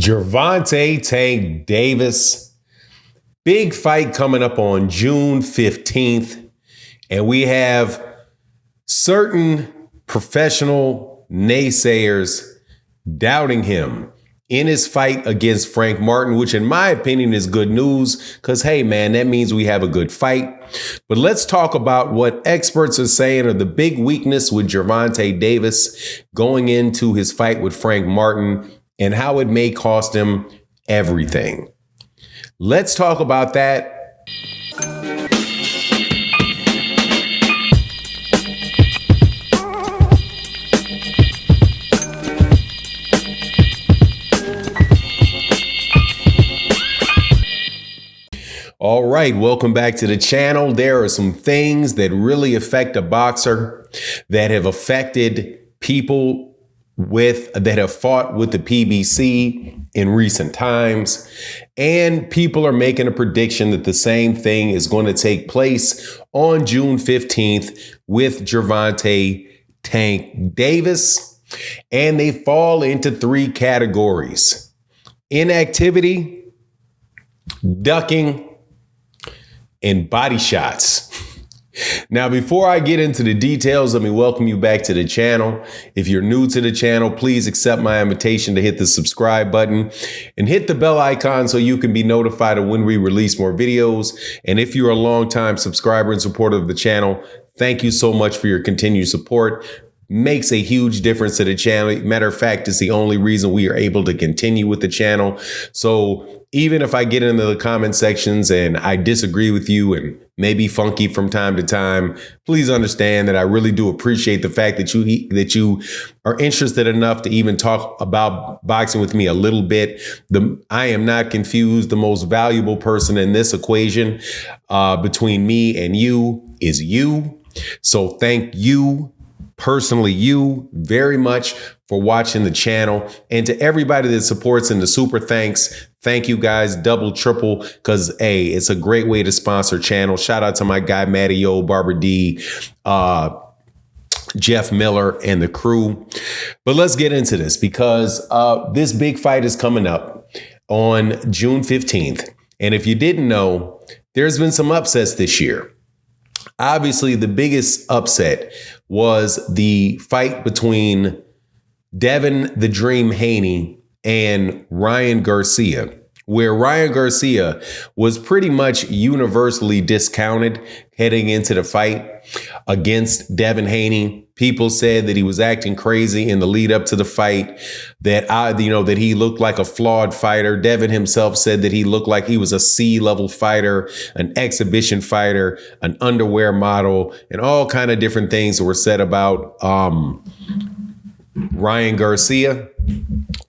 Gervonta Tank Davis. Big fight coming up on June 15th. And we have certain professional naysayers doubting him in his fight against Frank Martin, which in my opinion is good news because, hey, man, that means we have a good fight. But let's talk about what experts are saying are the big weakness with Gervonta Davis going into his fight with Frank Martin and how it may cost him everything. Let's talk about that. All right, welcome back to the channel. There are some things that really affect a boxer that have affected people that have fought with the PBC in recent times. And people are making a prediction that the same thing is going to take place on June 15th with Gervonta Tank Davis. And they fall into three categories: inactivity, ducking, and body shots. Now, before I get into the details, let me welcome you back to the channel. If you're new to the channel, please accept my invitation to hit the subscribe button and hit the bell icon so you can be notified of when we release more videos. And if you're a longtime subscriber and supporter of the channel, thank you so much for your continued support. Makes a huge difference to the channel. Matter of fact, it's the only reason we are able to continue with the channel. So even if I get into the comment sections and I disagree with you and maybe funky from time to time, please understand that I really do appreciate the fact that you are interested enough to even talk about boxing with me a little bit. I am not confused. The most valuable person in this equation between me and you is you. So thank you. Personally, you very much for watching the channel, and to everybody that supports in the super thanks. Thank you guys, double, triple, because hey, it's a great way to sponsor channel. Shout out to my guy, Matty O, Barbara D, Jeff Miller and the crew. But let's get into this because this big fight is coming up on June 15th. And if you didn't know, there's been some upsets this year. Obviously, the biggest upset was the fight between Devin the Dream Haney and Ryan Garcia, where Ryan Garcia was pretty much universally discounted heading into the fight against Devin Haney. People said that he was acting crazy in the lead up to the fight, that that he looked like a flawed fighter. Devin himself said that he looked like he was a C-level fighter, an exhibition fighter, an underwear model, and all kind of different things were said about Ryan Garcia.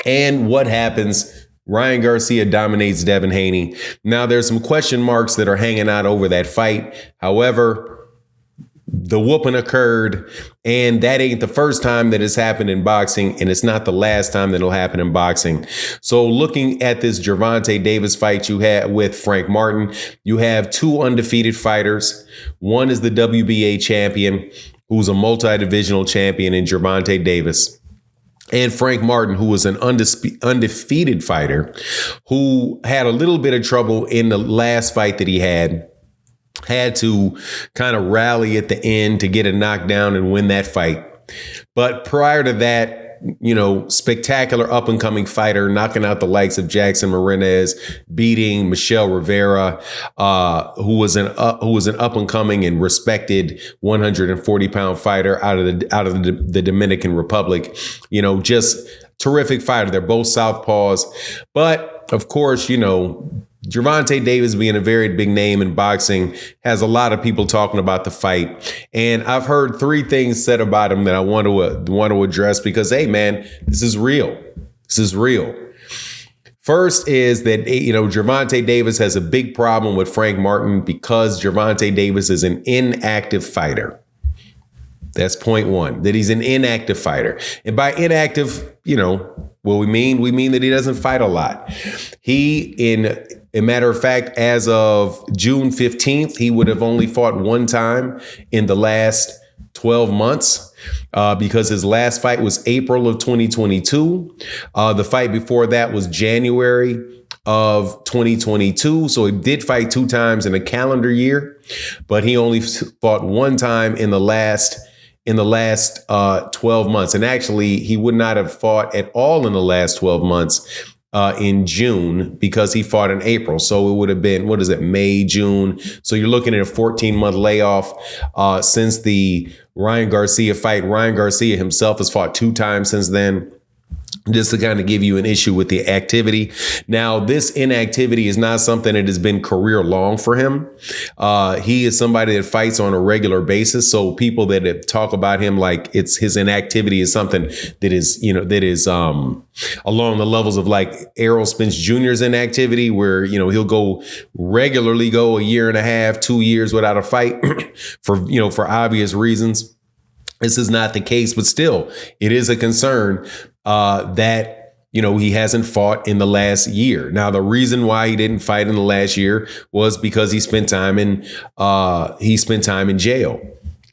And what happens? Ryan Garcia dominates Devin Haney. Now, there's some question marks that are hanging out over that fight. However, the whooping occurred, and that ain't the first time that it's happened in boxing, and it's not the last time that it'll happen in boxing. So looking at this Gervonta Davis fight you had with Frank Martin, you have two undefeated fighters. One is the WBA champion, who's a multi-divisional champion in Gervonta Davis, and Frank Martin, who was an undefeated fighter, who had a little bit of trouble in the last fight that he had to kind of rally at the end to get a knockdown and win that fight. But prior to that, spectacular up-and-coming fighter, knocking out the likes of Jackson Marinez, beating Michelle Rivera, who was an up-and-coming and respected 140-pound fighter out of the Dominican Republic. Just terrific fighter. They're both southpaws. But, of course, Gervonta Davis, being a very big name in boxing, has a lot of people talking about the fight. And I've heard three things said about him that I want to address because, hey, man, this is real. This is real. First is that, Gervonta Davis has a big problem with Frank Martin because Gervonta Davis is an inactive fighter. That's point one, that he's an inactive fighter. And by inactive, what we mean that he doesn't fight a lot. A matter of fact, as of June 15th, he would have only fought one time in the last 12 months. because his last fight was April of 2022. The fight before that was January of 2022. So he did fight 2 times in a calendar year, but he only fought 1 time in the last 12 months. And actually, he would not have fought at all in the last 12 months in June, because he fought in April. So it would have been, May, June. So you're looking at a 14-month layoff since the Ryan Garcia fight. Ryan Garcia himself has fought 2 times since then. Just to kind of give you an issue with the activity. Now, this inactivity is not something that has been career long for him. He is somebody that fights on a regular basis. So people that talk about him like it's his inactivity is something that is along the levels of like Errol Spence Jr.'s inactivity, where, he'll regularly go a year and a half, 2 years without a fight for obvious reasons. This is not the case, but still, it is a concern that he hasn't fought in the last year. Now, the reason why he didn't fight in the last year was because he spent time in jail,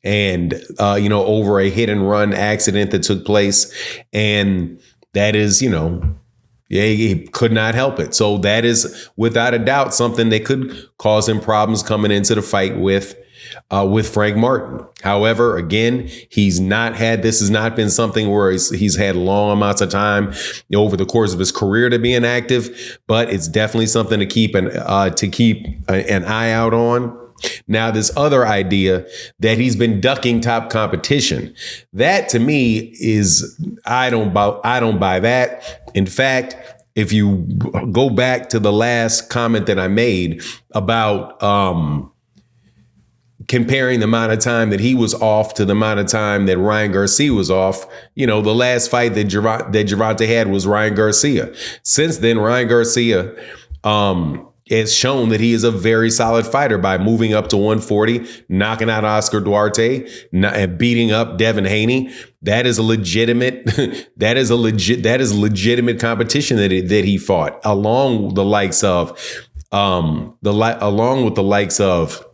and over a hit and run accident that took place, and that is he could not help it. So that is without a doubt something that could cause him problems coming into the fight with Frank Martin. However, again, this has not been something where he's had long amounts of time over the course of his career to be inactive, but it's definitely something to keep an eye out on. Now, this other idea that he's been ducking top competition, that to me is, I don't buy that. In fact, if you go back to the last comment that I made about comparing the amount of time that he was off to the amount of time that Ryan Garcia was off, the last fight that Gervonta had was Ryan Garcia. Since then, Ryan Garcia has shown that he is a very solid fighter by moving up to 140, knocking out Oscar Duarte, and beating up Devin Haney. That is a legitimate legitimate competition that he fought, along with the likes of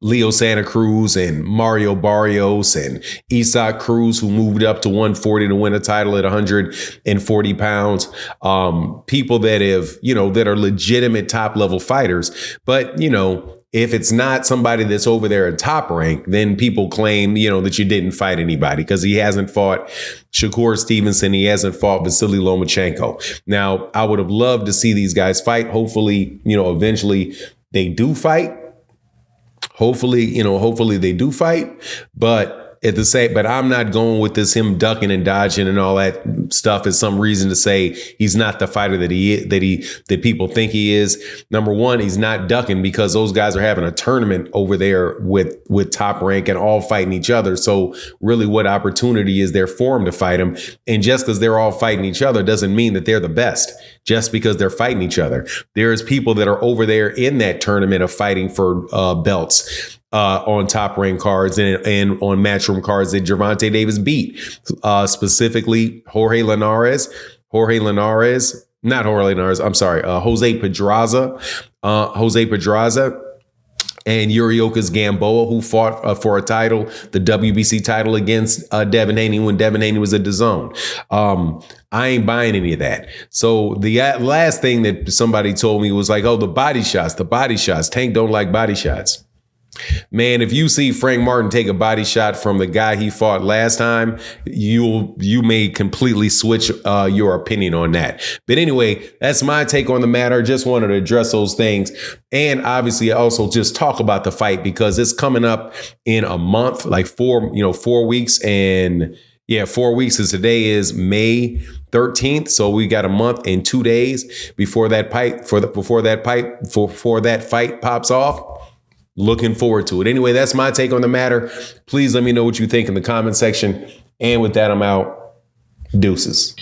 Leo Santa Cruz and Mario Barrios and Isaac Cruz, who moved up to 140 to win a title at 140 pounds. People that that are legitimate top level fighters. But, if it's not somebody that's over there at top rank, then people claim, that you didn't fight anybody, because he hasn't fought Shakur Stevenson. He hasn't fought Vasily Lomachenko. Now, I would have loved to see these guys fight. Hopefully, eventually they do fight. Hopefully they do fight, but I'm not going with this him ducking and dodging and all that stuff as some reason to say he's not the fighter that people think he is. Number one, he's not ducking because those guys are having a tournament over there with Top Rank and all fighting each other. So really, what opportunity is there for him to fight him? And just because they're all fighting each other doesn't mean that they're the best. Just because they're fighting each other, there's people that are over there in that tournament of fighting for belts. On Top Rank cards and on Matchroom cards that Gervonta Davis beat, specifically Jose Pedraza, and Yuriokas Gamboa, who fought for a title, the WBC title, against Devin Haney when Devin Haney was at DAZN. I ain't buying any of that. So the last thing that somebody told me was like, the body shots. Tank don't like body shots. Man, if you see Frank Martin take a body shot from the guy he fought last time, you may completely switch your opinion on that. But anyway, that's my take on the matter. Just wanted to address those things, and obviously also just talk about the fight because it's coming up in a month, like 4 weeks, and 4 weeks. As today is May 13th, so we got a month and 2 days before that fight pops off. Looking forward to it. Anyway, that's my take on the matter. Please let me know what you think in the comment section. And with that, I'm out. Deuces.